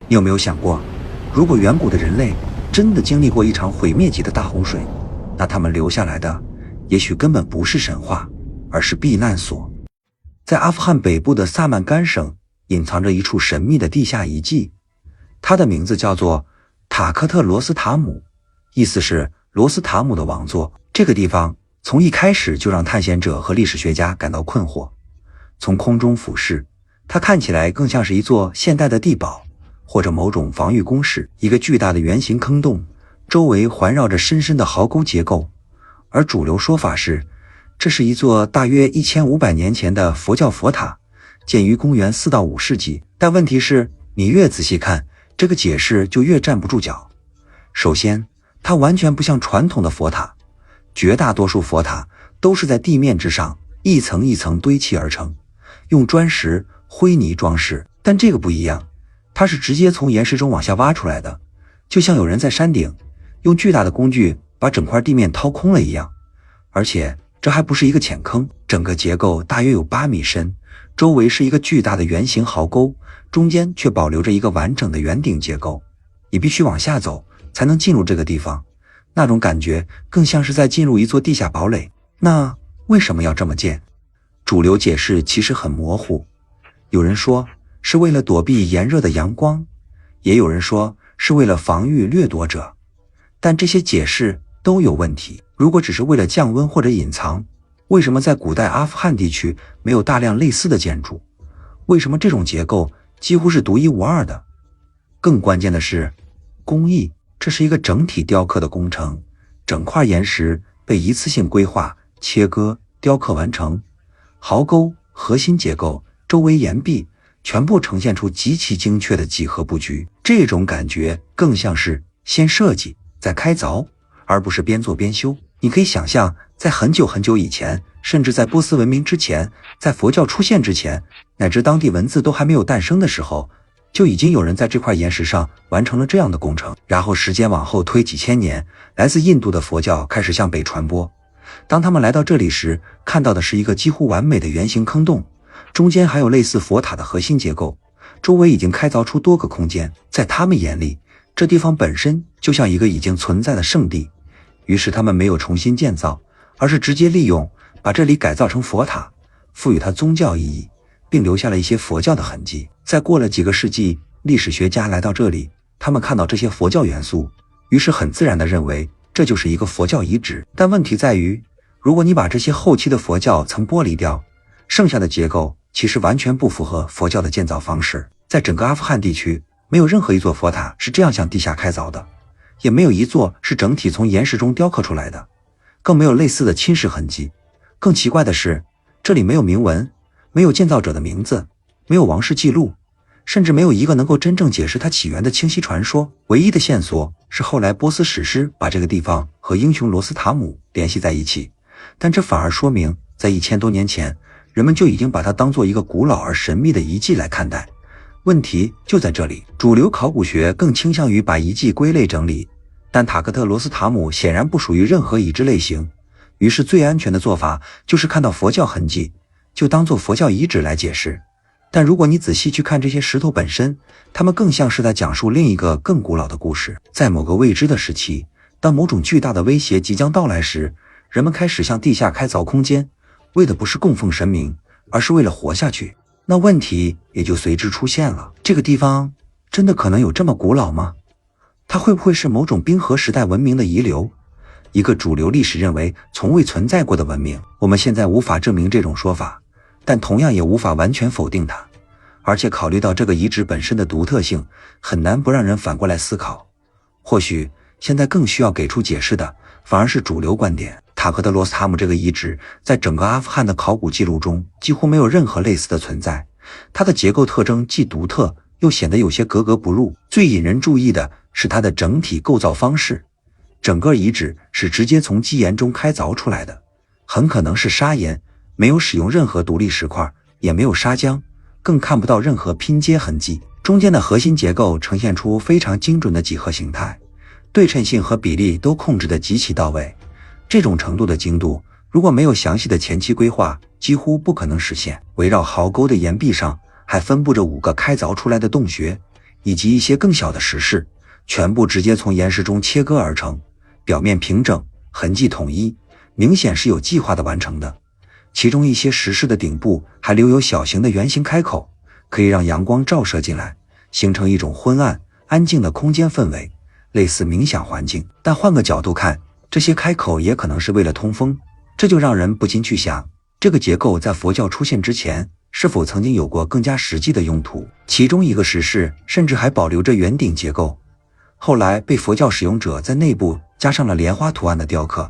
你有没有想过，如果远古的人类真的经历过一场毁灭级的大洪水，那他们留下来的也许根本不是神话，而是避难所。在阿富汗北部的萨曼甘省隐藏着一处神秘的地下遗迹，它的名字叫做塔克特罗斯塔姆，意思是罗斯塔姆的王座。这个地方从一开始就让探险者和历史学家感到困惑。从空中俯视，它看起来更像是一座现代的地堡，或者某种防御工事，一个巨大的圆形坑洞，周围环绕着深深的壕沟结构。而主流说法是，这是一座大约1500年前的佛教佛塔，建于公元4到5世纪。但问题是，你越仔细看，这个解释就越站不住脚。首先，它完全不像传统的佛塔，绝大多数佛塔都是在地面之上一层一层堆砌而成，用砖石、灰泥装饰。但这个不一样，它是直接从岩石中往下挖出来的，就像有人在山顶用巨大的工具把整块地面掏空了一样。而且这还不是一个浅坑，整个结构大约有8米深，周围是一个巨大的圆形壕沟，中间却保留着一个完整的圆顶结构。你必须往下走才能进入这个地方，那种感觉更像是在进入一座地下堡垒。那为什么要这么建？主流解释其实很模糊，有人说是为了躲避炎热的阳光，也有人说是为了防御掠夺者，但这些解释都有问题。如果只是为了降温或者隐藏，为什么在古代阿富汗地区没有大量类似的建筑？为什么这种结构几乎是独一无二的？更关键的是工艺，这是一个整体雕刻的工程，整块岩石被一次性规划、切割、雕刻完成，壕沟、核心结构、周围岩壁全部呈现出极其精确的几何布局。这种感觉更像是先设计再开凿，而不是边做边修。你可以想象，在很久很久以前，甚至在波斯文明之前，在佛教出现之前，乃至当地文字都还没有诞生的时候，就已经有人在这块岩石上完成了这样的工程。然后时间往后推几千年，来自印度的佛教开始向北传播。当他们来到这里时，看到的是一个几乎完美的圆形坑洞，中间还有类似佛塔的核心结构，周围已经开凿出多个空间。在他们眼里，这地方本身就像一个已经存在的圣地，于是他们没有重新建造，而是直接利用，把这里改造成佛塔，赋予它宗教意义，并留下了一些佛教的痕迹。再过了几个世纪，历史学家来到这里，他们看到这些佛教元素，于是很自然地认为这就是一个佛教遗址。但问题在于，如果你把这些后期的佛教层剥离掉，剩下的结构其实完全不符合佛教的建造方式。在整个阿富汗地区，没有任何一座佛塔是这样向地下开凿的，也没有一座是整体从岩石中雕刻出来的，更没有类似的侵蚀痕迹。更奇怪的是，这里没有铭文，没有建造者的名字，没有王室记录，甚至没有一个能够真正解释它起源的清晰传说。唯一的线索是后来波斯史诗把这个地方和英雄罗斯塔姆联系在一起，但这反而说明在1000多年前，人们就已经把它当作一个古老而神秘的遗迹来看待。问题就在这里，主流考古学更倾向于把遗迹归类整理，但塔克特罗斯塔姆显然不属于任何已知类型，于是最安全的做法就是看到佛教痕迹，就当作佛教遗址来解释。但如果你仔细去看这些石头本身，它们更像是在讲述另一个更古老的故事。在某个未知的时期，当某种巨大的威胁即将到来时，人们开始向地下开凿空间，为的不是供奉神明，而是为了活下去。那问题也就随之出现了，这个地方真的可能有这么古老吗？它会不会是某种冰河时代文明的遗留，一个主流历史认为从未存在过的文明？我们现在无法证明这种说法，但同样也无法完全否定它。而且考虑到这个遗址本身的独特性，很难不让人反过来思考，或许现在更需要给出解释的反而是主流观点。塔克特罗斯塔姆这个遗址在整个阿富汗的考古记录中几乎没有任何类似的存在，它的结构特征既独特又显得有些格格不入。最引人注意的是它的整体构造方式，整个遗址是直接从基岩中开凿出来的，很可能是砂岩，没有使用任何独立石块，也没有砂浆，更看不到任何拼接痕迹。中间的核心结构呈现出非常精准的几何形态，对称性和比例都控制得极其到位。这种程度的精度，如果没有详细的前期规划，几乎不可能实现。围绕壕沟的岩壁上还分布着5个开凿出来的洞穴，以及一些更小的石室，全部直接从岩石中切割而成，表面平整，痕迹统一，明显是有计划的完成的。其中一些石室的顶部还留有小型的圆形开口，可以让阳光照射进来，形成一种昏暗、安静的空间氛围，类似冥想环境。但换个角度看，这些开口也可能是为了通风，这就让人不禁去想，这个结构在佛教出现之前，是否曾经有过更加实际的用途？其中一个石室甚至还保留着圆顶结构，后来被佛教使用者在内部加上了莲花图案的雕刻。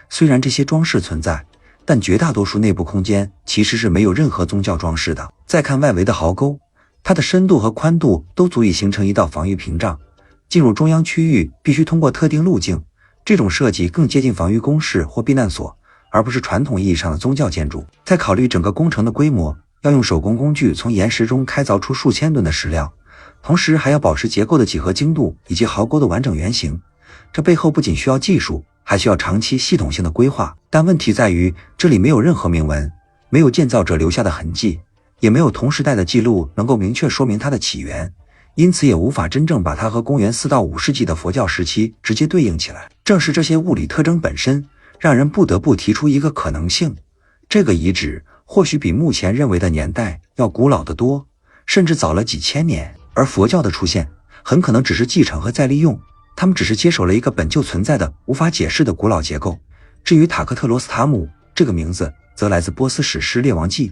虽然这些装饰存在，但绝大多数内部空间其实是没有任何宗教装饰的。再看外围的壕沟，它的深度和宽度都足以形成一道防御屏障，进入中央区域必须通过特定路径，这种设计更接近防御工事或避难所，而不是传统意义上的宗教建筑。再考虑整个工程的规模，要用手工工具从岩石中开凿出数千吨的石料，同时还要保持结构的几何精度以及壕沟的完整圆形，这背后不仅需要技术，还需要长期系统性的规划。但问题在于，这里没有任何铭文，没有建造者留下的痕迹，也没有同时代的记录能够明确说明它的起源，因此也无法真正把它和公元4到5世纪的佛教时期直接对应起来。正是这些物理特征本身，让人不得不提出一个可能性，这个遗址或许比目前认为的年代要古老得多，甚至早了几千年。而佛教的出现很可能只是继承和再利用，他们只是接手了一个本就存在的无法解释的古老结构。至于塔克特罗斯塔姆这个名字，则来自波斯史诗《列王纪》，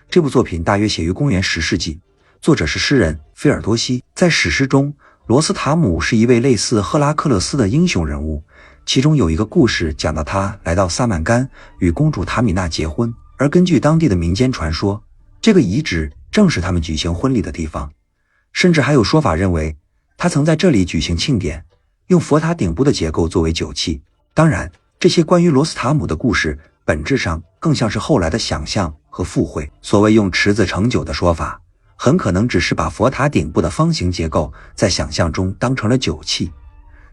这部作品大约写于公元10世纪，作者是诗人菲尔多西。在史诗中，罗斯塔姆是一位类似赫拉克勒斯的英雄人物，其中有一个故事讲到他来到萨曼干与公主塔米娜结婚，而根据当地的民间传说，这个遗址正是他们举行婚礼的地方，甚至还有说法认为他曾在这里举行庆典，用佛塔顶部的结构作为酒器。当然，这些关于罗斯塔姆的故事本质上更像是后来的想象和附会。所谓用池子盛酒的说法，很可能只是把佛塔顶部的方形结构在想象中当成了酒器。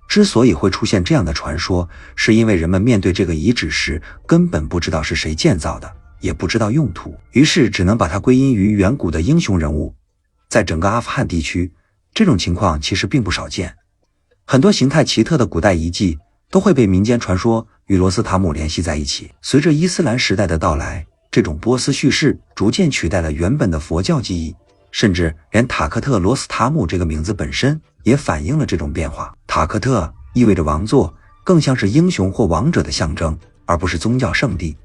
之所以会出现这样的传说，是因为人们面对这个遗址时根本不知道是谁建造的，也不知道用途，于是只能把它归因于远古的英雄人物。在整个阿富汗地区，这种情况其实并不少见，很多形态奇特的古代遗迹都会被民间传说与罗斯塔姆联系在一起。随着伊斯兰时代的到来，这种波斯叙事逐渐取代了原本的佛教记忆，甚至连塔克特罗斯塔姆这个名字本身也反映了这种变化。塔克特意味着王座，更像是英雄或王者的象征，而不是宗教圣地。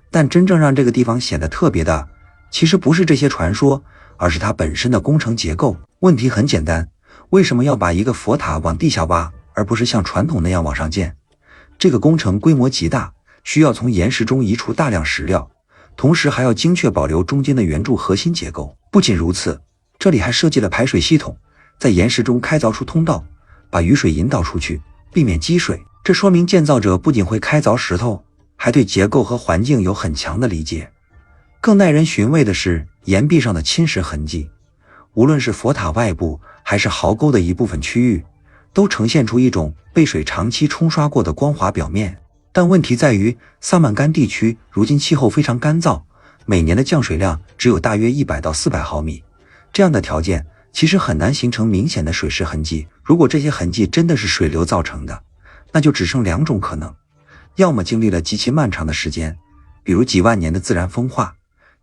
但真正让这个地方显得特别的，其实不是这些传说，而是它本身的工程结构。问题很简单，为什么要把一个佛塔往地下挖，而不是像传统那样往上建？这个工程规模极大，需要从岩石中移除大量石料，同时还要精确保留中间的圆柱核心结构。不仅如此，这里还设计了排水系统，在岩石中开凿出通道，把雨水引导出去，避免积水。这说明建造者不仅会开凿石头，还对结构和环境有很强的理解。更耐人寻味的是岩壁上的侵蚀痕迹，无论是佛塔外部还是壕沟的一部分区域，都呈现出一种被水长期冲刷过的光滑表面。但问题在于，萨曼干地区如今气候非常干燥，每年的降水量只有大约100到400毫米，这样的条件其实很难形成明显的水蚀痕迹。如果这些痕迹真的是水流造成的，那就只剩2种可能，要么经历了极其漫长的时间，比如几万年的自然风化，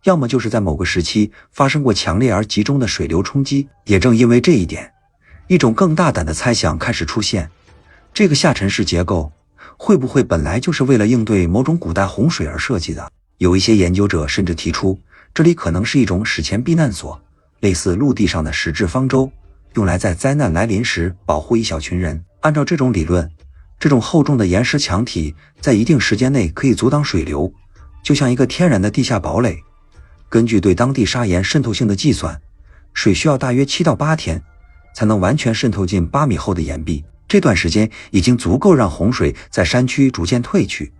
要么就是在某个时期发生过强烈而集中的水流冲击。也正因为这一点，一种更大胆的猜想开始出现，这个下沉式结构会不会本来就是为了应对某种古代洪水而设计的？有一些研究者甚至提出，这里可能是一种史前避难所，类似陆地上的石质方舟，用来在灾难来临时保护一小群人。按照这种理论，这种厚重的岩石墙体在一定时间内可以阻挡水流，就像一个天然的地下堡垒。根据对当地砂岩渗透性的计算，水需要大约7到8天才能完全渗透进8米厚的岩壁，这段时间已经足够让洪水在山区逐渐退去。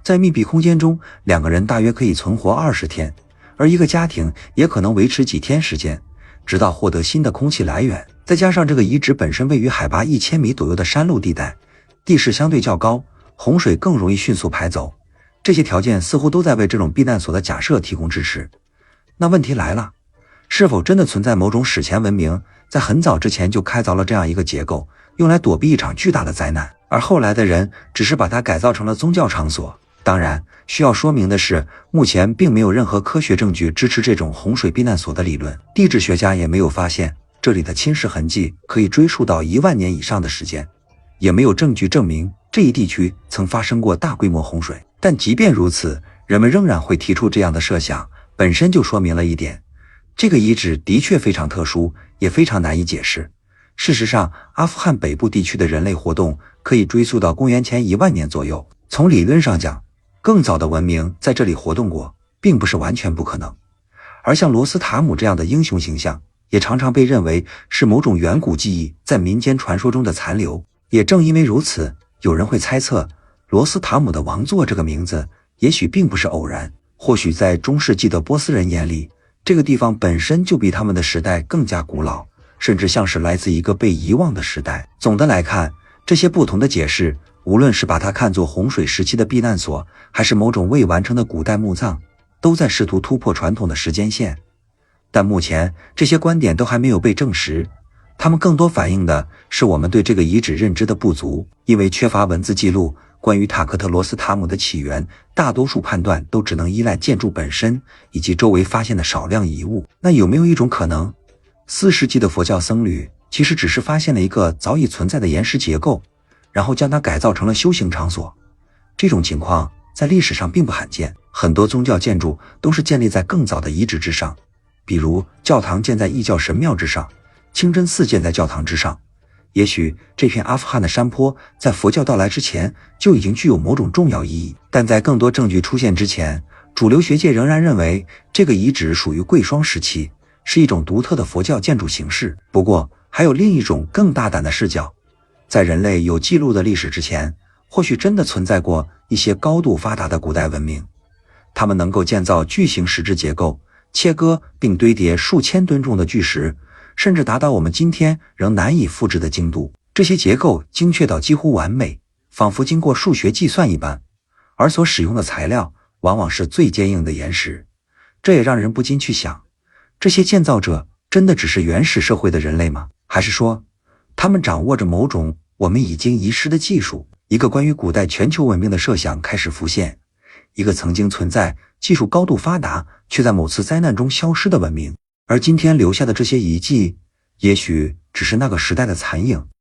在密闭空间中，2个人大约可以存活20天，而一个家庭也可能维持几天时间，直到获得新的空气来源。再加上这个遗址本身位于海拔1000米左右的山路地带，地势相对较高，洪水更容易迅速排走，这些条件似乎都在为这种避难所的假设提供支持。那问题来了，是否真的存在某种史前文明在很早之前就开凿了这样一个结构，用来躲避一场巨大的灾难，而后来的人只是把它改造成了宗教场所。当然，需要说明的是，目前并没有任何科学证据支持这种洪水避难所的理论，地质学家也没有发现这里的侵蚀痕迹可以追溯到1万年以上的时间，也没有证据证明这一地区曾发生过大规模洪水。但即便如此，人们仍然会提出这样的设想，本身就说明了一点，这个遗址的确非常特殊，也非常难以解释。事实上，阿富汗北部地区的人类活动可以追溯到公元前1万年左右，从理论上讲，更早的文明在这里活动过，并不是完全不可能。而像罗斯塔姆这样的英雄形象，也常常被认为是某种远古记忆在民间传说中的残留。也正因为如此，有人会猜测罗斯塔姆的王座这个名字也许并不是偶然，或许在中世纪的波斯人眼里，这个地方本身就比他们的时代更加古老，甚至像是来自一个被遗忘的时代。总的来看，这些不同的解释，无论是把它看作洪水时期的避难所，还是某种未完成的古代墓葬，都在试图突破传统的时间线。但目前这些观点都还没有被证实，它们更多反映的是我们对这个遗址认知的不足。因为缺乏文字记录，关于塔克特罗斯塔姆的起源，大多数判断都只能依赖建筑本身以及周围发现的少量遗物。那有没有一种可能，4世纪的佛教僧侣其实只是发现了一个早已存在的岩石结构，然后将它改造成了修行场所？这种情况在历史上并不罕见，很多宗教建筑都是建立在更早的遗址之上，比如教堂建在异教神庙之上，清真寺建在教堂之上。也许这片阿富汗的山坡在佛教到来之前就已经具有某种重要意义，但在更多证据出现之前，主流学界仍然认为这个遗址属于贵霜时期，是一种独特的佛教建筑形式。不过还有另一种更大胆的视角，在人类有记录的历史之前，或许真的存在过一些高度发达的古代文明，他们能够建造巨型石质结构，切割并堆叠数千吨重的巨石，甚至达到我们今天仍难以复制的精度。这些结构精确到几乎完美，仿佛经过数学计算一般，而所使用的材料往往是最坚硬的岩石。这也让人不禁去想，这些建造者真的只是原始社会的人类吗？还是说他们掌握着某种我们已经遗失的技术？一个关于古代全球文明的设想开始浮现，一个曾经存在、技术高度发达，却在某次灾难中消失的文明。而今天留下的这些遗迹，也许只是那个时代的残影。